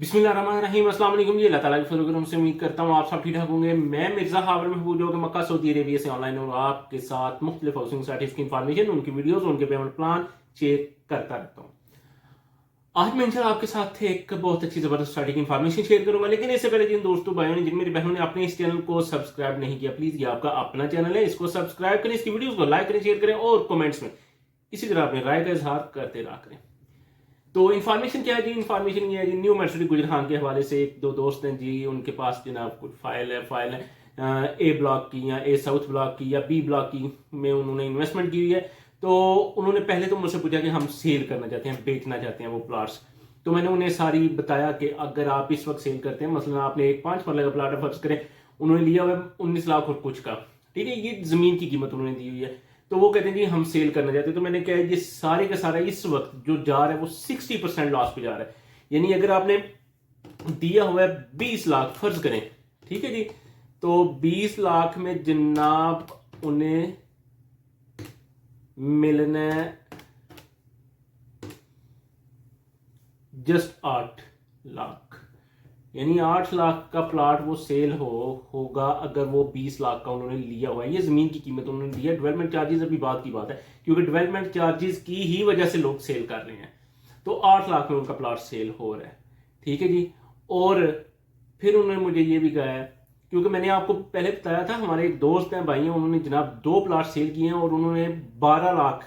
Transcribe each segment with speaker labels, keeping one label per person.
Speaker 1: बिस्मिल्लाहिर्रहमानिर्रहीम अस्सलाम वालेकुम जी। अल्लाह ताला के फजल से उम्मीद करता हूँ आप सब ठीक ठाक होंगे। मैं मिर्जा हावर महबूब जो कि मक्का सऊदी अरेबिया से ऑनलाइन और आपके साथ मुख्तलिफ हाउसिंग साइट्स की इंफॉर्मेशन, उनकी वीडियोस, उनके पेमेंट प्लान शेयर करता रहता हूँ। आज मैं इंशाल्लाह आपके साथ एक बहुत अच्छी जबरदस्त साइट की इंफॉर्मेशन शेयर करूंगा, लेकिन इससे पहले जिन दोस्तों भाइयों ने, जिन मेरी बहनों ने अपने इस चैनल को सब्सक्राइब नहीं किया, प्लीज ये आपका अपना चैनल है, इसको सब्सक्राइब करें, इसकी वीडियोस को लाइक करें, शेयर करें और कमेंट्स में इसी तरह अपने राय का इजहार करते रहा करें। तो इन्फॉर्मेशन क्या है जी? इन्फॉर्मेशन ये है जी, न्यू मर्सरी गुजरान के हवाले से एक दो दोस्त हैं जी, उनके पास जनाब कुछ फाइल है ए ब्लॉक की या ए साउथ ब्लॉक की या बी ब्लॉक की में उन्होंने इन्वेस्टमेंट की हुई है। तो उन्होंने पहले तो मुझसे पूछा कि हम सेल करना चाहते हैं, बेचना चाहते हैं वो प्लाट्स। तो मैंने उन्हें सारी बताया कि अगर आप इस वक्त सेल करते हैं, मसलन आपने एक 5 मरले का प्लाट फर्ज करें, उन्होंने लिया हुआ है 19 लाख और कुछ का, ठीक है, ये जमीन की कीमत उन्होंने दी हुई है। तो वो कहते हैं जी हम सेल करना चाहते हैं। तो मैंने कहा ये सारे का सारा इस वक्त जो जा रहा है वो 60% लॉस पे जा रहा है। यानी अगर आपने दिया हुआ है 20 लाख फर्ज करें, ठीक है जी, तो 20 लाख में जनाब उन्हें मिलना जस्ट 8 लाख। यानी 8 लाख का प्लाट वो सेल होगा अगर वो 20 लाख का उन्होंने लिया हुआ है। ये जमीन की कीमत उन्होंने दी है। डेवलपमेंट चार्जेस अभी बात की बात है, क्योंकि डेवलपमेंट चार्जेस की ही वजह से लोग सेल कर रहे हैं। तो 8 लाख में उनका प्लाट सेल हो रहा है, ठीक है जी। और फिर उन्होंने मुझे ये भी कहा है, क्योंकि मैंने आपको पहले बताया था, हमारे एक दोस्त हैं भाई हैं, उन्होंने जनाब 2 प्लाट सेल किए हैं और उन्होंने 12 लाख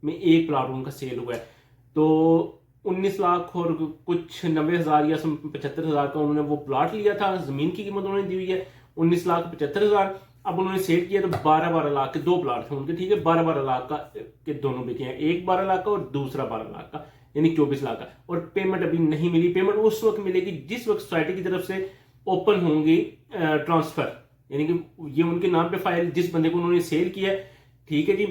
Speaker 1: में एक प्लाट उनका सेल हुआ है। तो 19 लाख और कुछ 90,000 या 75,000 का उन्होंने वो प्लाट लिया था, जमीन की कीमत उन्होंने दी हुई है 19 लाख 75,000। अब उन्होंने सेल किया तो 12-12 लाख के 2 प्लाट थे उनके, ठीक है, 12-12 लाख का के दोनों बिके हैं, एक 12 लाख का और दूसरा 12 लाख का, यानी 24 लाख का। और पेमेंट अभी नहीं मिली। पेमेंट उस वक्त मिलेगी जिस वक्त सोसाइटी की तरफ से ओपन होंगी ट्रांसफर, यानी कि ये उनके नाम पे फाइल जिस बंदे को उन्होंने सेल किया, ठीक है जी,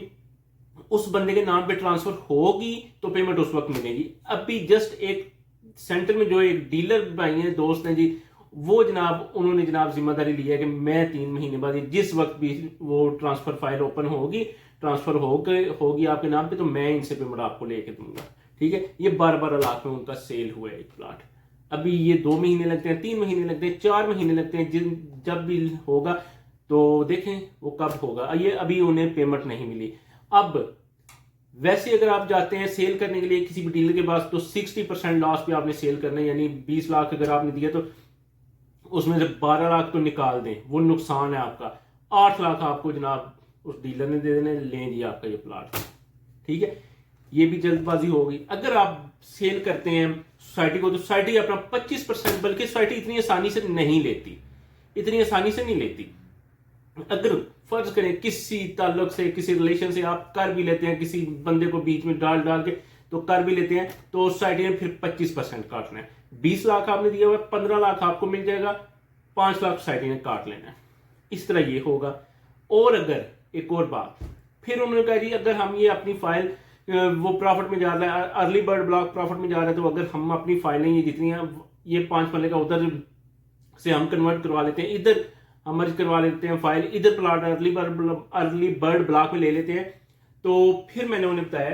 Speaker 1: उस बंदे के नाम पे ट्रांसफर होगी तो पेमेंट उस वक्त मिलेगी। अभी जस्ट एक सेंटर में जो एक डीलर भाई हैं, दोस्त हैं जी, वो जनाब उन्होंने जनाब जिम्मेदारी ली है कि मैं 3 महीने बाद जिस वक्त भी वो ट्रांसफर फाइल ओपन होगी, ट्रांसफर होगी आपके नाम पे, तो मैं इनसे पेमेंट आपको लेके दूंगा, ठीक है। ये 12-12 लाख में उनका सेल हुआ है एक प्लाट। अभी ये 2 महीने लगते हैं, 3 महीने लगते हैं, 4 महीने लगते हैं, जब भी होगा तो देखें वो कब होगा। ये अभी उन्हें पेमेंट नहीं मिली। अब वैसे अगर आप जाते हैं सेल करने के लिए किसी भी डीलर के पास, तो 60% लॉस पे आपने सेल करना है। यानी 20 लाख अगर आपने दिया तो उसमें से 12 लाख तो निकाल दें, वो नुकसान है आपका। 8 लाख आपको जनाब उस डीलर ने दे देने, ले लिया आपका ये प्लाट, ठीक है। ये भी जल्दबाजी होगी। अगर आप सेल करते हैं सोसाइटी को, तो सोसाइटी अपना 25%, बल्कि सोसाइटी इतनी आसानी से नहीं लेती, इतनी आसानी से नहीं लेती। अगर फर्ज करें किसी ताल्लुक से, किसी रिलेशन से आप कर भी लेते हैं, किसी बंदे को बीच में डाल के तो कर भी लेते हैं, तो सोसाइटी ने फिर 25% काटना है। 20 लाख आपने दिया हुआ है, 15 लाख आपको मिल जाएगा, 5 लाख सोसाइटी ने काट लेना है। इस तरह ये होगा। और अगर एक और बात, फिर उन्होंने कहा जी अगर हम ये अपनी फाइल वो प्रॉफिट में जा रहा है, अर्ली बर्ड ब्लॉक प्रॉफिट में जा रहा है, तो अगर हम अपनी फाइलें ये जितनी हैं, ये 5 मरले का उधर से हम कन्वर्ट करवा लेते हैं, इधर हम मर्ज करवा लेते हैं फाइल, इधर प्लाट अर्ली बर्ड ब्लॉक में ले लेते हैं, तो फिर मैंने उन्हें बताया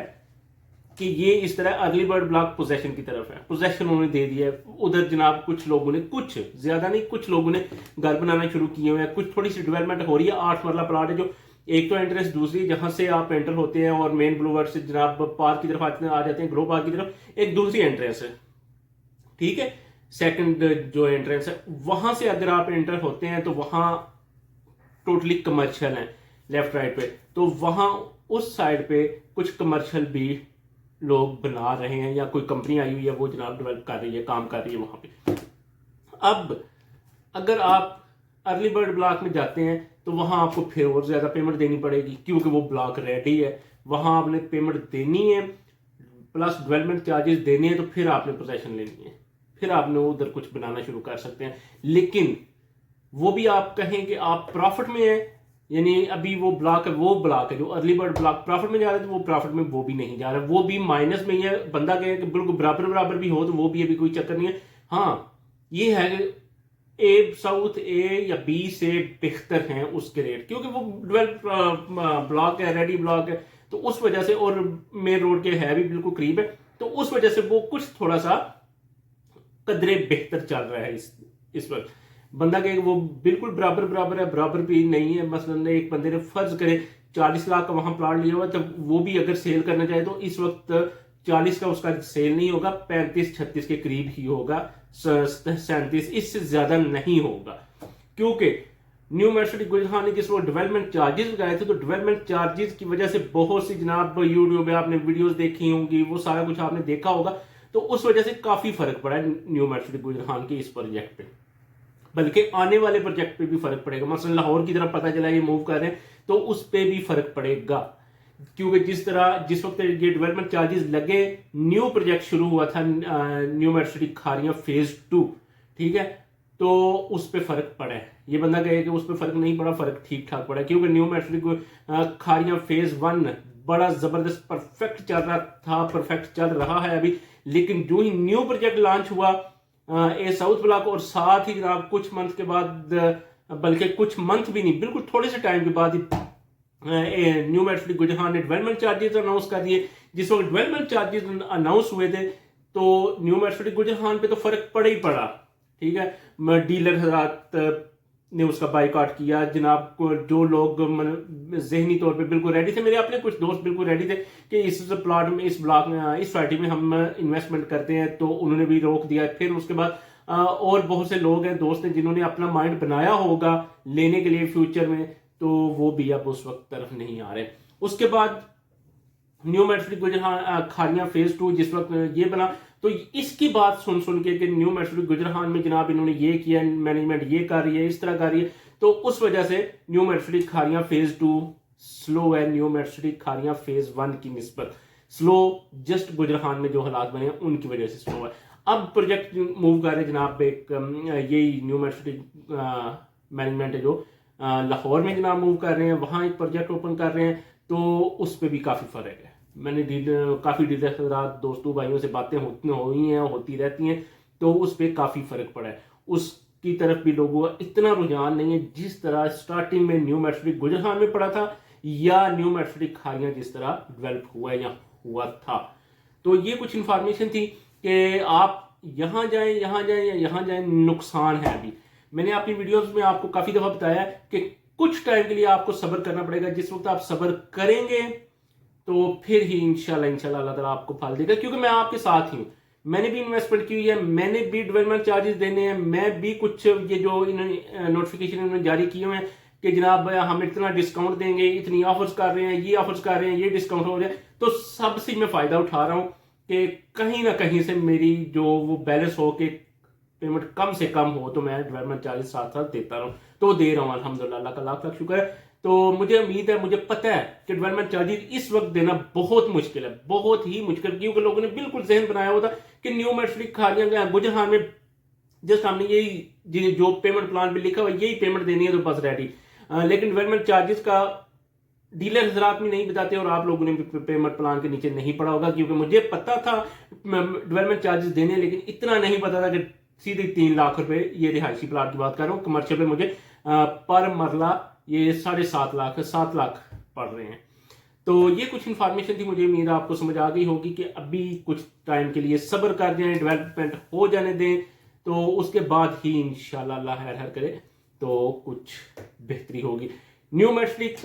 Speaker 1: कि ये इस तरह अर्ली बर्ड ब्लॉक पोजेशन की तरफ है। पोजेशन उन्होंने दे दिया है। उधर जनाब कुछ लोगों ने, कुछ ज्यादा नहीं, कुछ लोगों ने घर बनाना शुरू किए हुए हैं, कुछ थोड़ी सी डेवलपमेंट हो रही है। 8 मरला प्लाट है, जो एक तो एंट्रेंस, दूसरी जहां से आप एंटर होते हैं और मेन ब्लूवर्ड से जनाब पार्क की तरफ आ जाते हैं, ग्रो पार्क की तरफ, एक दूसरी एंट्रेंस है, ठीक है। सेकंड जो एंट्रेंस है, वहां से अगर आप एंटर होते हैं तो वहां टोटली कमर्शियल है लेफ्ट राइट पे, तो वहां उस साइड पे कुछ कमर्शियल भी लोग बना रहे हैं, या कोई कंपनी आई हुई है वो जनाब डेवलप कर रही है, काम कर रही है वहां पे। अब अगर आप अर्ली बर्ड ब्लॉक में जाते हैं तो वहां आपको फिर और ज्यादा पेमेंट देनी पड़ेगी, क्योंकि वो ब्लॉक रेडी है, वहां आपने पेमेंट देनी है, प्लस डेवलपमेंट चार्जेस देने हैं, तो फिर आपने पोजेशन लेनी है, फिर आपने उधर कुछ बनाना शुरू कर सकते हैं। लेकिन वो भी आप कहें कि आप प्रॉफिट में है, यानी अभी वो ब्लॉक है जो अर्ली बर्ड ब्लॉक प्रॉफिट में जा रहा है, तो वो प्रॉफिट में वो भी नहीं जा रहा, वो भी माइनस में ही है। बंदा कहे कि बिल्कुल बराबर भी हो तो वो भी अभी कोई चक्कर नहीं है। हाँ, ये है कि ए साउथ ए या बी से बेहतर हैं उसके रेट, क्योंकि वो डेवलप ब्लॉक है, रेडी ब्लॉक है, तो उस वजह से, और मेन रोड के है भी बिल्कुल करीब है, तो उस वजह से वो कुछ थोड़ा सा कदरे बेहतर चल रहा है इस वक्त। बंदा कहे वो बिल्कुल बराबर बराबर है, बराबर भी नहीं है। मसलन एक बंदे ने फर्ज करे 40 लाख का वहां प्लाट लिया हुआ, तो वो भी अगर सेल करना चाहे तो इस वक्त 40 का उसका सेल नहीं होगा, 35-36 के करीब ही होगा, 37, इससे ज्यादा नहीं होगा। क्योंकि न्यू मर्सिडीज गुजरान ने जिस वो डेवलपमेंट चार्जेस लगाए थे, तो डेवलपमेंट चार्जेस की वजह से बहुत सी जनाब यूट्यूब पे आपने वीडियोस देखी होंगी, वो सारा कुछ आपने देखा होगा, तो उस वजह से काफी फर्क पड़ा है न्यू मर्सिडीज गुजरान के इस प्रोजेक्ट पे। बल्कि आने वाले प्रोजेक्ट पे भी फर्क पड़ेगा। मसलन लाहौर की तरफ पता चला ये मूव कर रहे हैं, तो उस पे भी फर्क पड़ेगा। क्योंकि जिस वक्त ये डेवलपमेंट चार्जेस लगे, न्यू प्रोजेक्ट शुरू हुआ था न्यू मर्सिडीज खारियां फेज 2, ठीक है, तो उस पर फर्क पड़ा है। ये बंदा कहे कि उस पर फर्क नहीं पड़ा, फर्क ठीक ठाक पड़ा, क्योंकि न्यू मर्सिडीज खारियां फेज 1 बड़ा जबरदस्त परफेक्ट चल रहा था, परफेक्ट चल रहा है अभी। लेकिन जो ही न्यू प्रोजेक्ट लॉन्च हुआ ए साउथ ब्लॉक, और साथ ही जनाब कुछ मंथ के बाद, बल्कि कुछ मंथ भी नहीं, बिल्कुल थोड़े से टाइम के बाद ही न्यू मर्सिडीज गुजरान ने डेवलपमेंट चार्जेस अनाउंस कर दिए। जिस वक्त डेवलपमेंट चार्जेस अनाउंस हुए थे, तो न्यू मर्सिडीज गुजरान पे तो फर्क पड़ा ही पड़ा, ठीक है। डीलर हजरात ने उसका बाइकआउट किया जनाब। जो लोग जहनी तौर पे बिल्कुल रेडी थे, मेरे अपने कुछ दोस्त बिल्कुल रेडी थे कि इस प्लॉट में, इस ब्लॉक में, इस सोसाइटी में हम इन्वेस्टमेंट करते हैं, तो उन्होंने भी रोक दिया। फिर उसके बाद और बहुत से लोग हैं, दोस्त हैं, जिन्होंने अपना माइंड बनाया होगा लेने के लिए फ्यूचर में, तो वो भी अब उस वक्त तरफ नहीं आ रहे। उसके बाद न्यू मर्सिडीज गुजरान खारियां फेज 2 जिस वक्त ये बना, तो इसकी बात सुन के कि न्यू मर्सिडीज गुजरान में जनाब इन्होंने ये किया, मैनेजमेंट ये कर रही है, इस तरह कर रही है, तो उस वजह से new Mercedes Khariyan phase 2 slow है न्यू मर्सिडीज खारियां फेज 1 की निस्बत। स्लो जस्ट गुजरान में जो हालात बने हैं उनकी वजह से स्लो है। अब प्रोजेक्ट मूव कर रहे हैं जनाब, एक यही न्यू मर्सिडीज मैनेजमेंट है जो लाहौर में जनाब मूव कर रहे हैं, वहां एक प्रोजेक्ट ओपन कर रहे हैं, तो उस पर भी काफी फर्क है। मैंने काफी डीलर दोस्तों भाइयों से बातें होती रहती हैं, तो उस पर काफी फर्क पड़ा है। उसकी तरफ भी लोगों का इतना रुझान नहीं है जिस तरह स्टार्टिंग में न्यू मर्सिडीज गुजरान में पड़ा था, या न्यू मर्सिडीज खारियां जिस तरह डेवलप हुआ है या हुआ था। तो ये कुछ इंफॉर्मेशन थी कि आप यहां जाएं या यहां जाएं, नुकसान है। अभी मैंने अपनी वीडियोस में आपको काफी दफा बताया कि कुछ टाइम के लिए आपको सब्र करना पड़ेगा। जिस वक्त आप सब्र करेंगे तो फिर ही इंशाल्लाह अल्लाह ताला आपको फल देगा, क्योंकि मैं आपके साथ ही हूं। मैंने भी इन्वेस्टमेंट की हुई है, मैंने भी डेवलपमेंट चार्जेस देने हैं, मैं भी कुछ ये जो इन्होंने नोटिफिकेशन इन्होंने जारी किए हुए हैं कि जनाब हम इतना डिस्काउंट देंगे, इतनी ऑफर्स कर रहे हैं, ये ऑफर्स कर रहे हैं, ये डिस्काउंट हो रहा है, तो सबसे मैं फायदा उठा रहा हूं कि कहीं ना कहीं से मेरी जो वो बैलेंस हो के पेमेंट कम से कम हो, तो मैं डेवलपमेंट चार्जेस साथ साथ देता रहूं, तो दे रहा हूं अल्हम्दुलिल्लाह, अल्लाह का लाख लाख शुक्र है। तो मुझे उम्मीद है, मुझे पता है कि डेवलपमेंट चार्जेस इस वक्त देना बहुत मुश्किल है, बहुत ही मुश्किल, क्योंकि लोगों ने बिल्कुल जहन बनाया हुआ था कि न्यू मर्सिडीज खारियां गुजरान में जस्ट हमने यही जो पेमेंट प्लान पे लिखा हुआ यही पेमेंट देनी है, तो बस रेडी। लेकिन डेवलपमेंट चार्जेस का डीलर हजरात भी नहीं बताते, और आप लोगों ने भी पेमेंट प्लान के नीचे नहीं पड़ा होगा, क्योंकि मुझे पता था डेवलपमेंट चार्जेस देने, लेकिन इतना नहीं पता था कि सीधे 3 लाख रुपए, ये रिहायशी प्लाट की बात कर रहा हूँ, कमर्शियल पे मुझे पर मरला ये 7.5 लाख पड़ रहे हैं। तो ये कुछ इंफॉर्मेशन थी, मुझे उम्मीद आपको समझ आ गई होगी कि अभी कुछ टाइम के लिए सब्र कर जाएं, डेवलपमेंट हो जाने दें, तो उसके बाद ही इंशाल्लाह अल्लाह खैर करे तो कुछ बेहतरी होगी। न्यू मर्सिडीज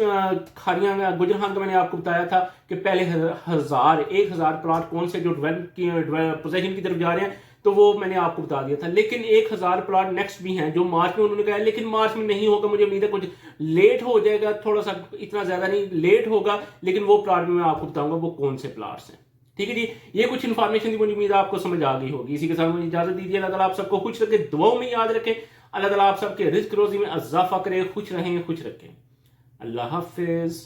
Speaker 1: खारियां गुजरान का मैंने आपको बताया था कि पहले 1000 प्लॉट कौन से जो पोजीशन की तरफ जा रहे हैं, तो वो मैंने आपको बता दिया था। लेकिन 1000 प्लॉट नेक्स्ट भी हैं जो मार्च में उन्होंने कहा है, लेकिन मार्च में नहीं होगा, मुझे उम्मीद है कुछ लेट हो जाएगा, थोड़ा सा, इतना ज्यादा नहीं, लेट होगा, लेकिन वो प्लॉट में मैं आपको बताऊंगा वो कौन से प्लॉट्स हैं। ठीक है जी, ये कुछ इन्फॉर्मेशन थी, मुझे उम्मीद आपको समझ आ गई होगी। इसी के साथ मुझे इजाजत दीजिए। अल्लाह ताला आप सबको खुश रखे, दुआओं में याद रखें। अल्लाह ताला आप सबके रिस्क रोजी में इजाफा करे, खुश रहें, खुश रखें। अल्लाह हाफिज।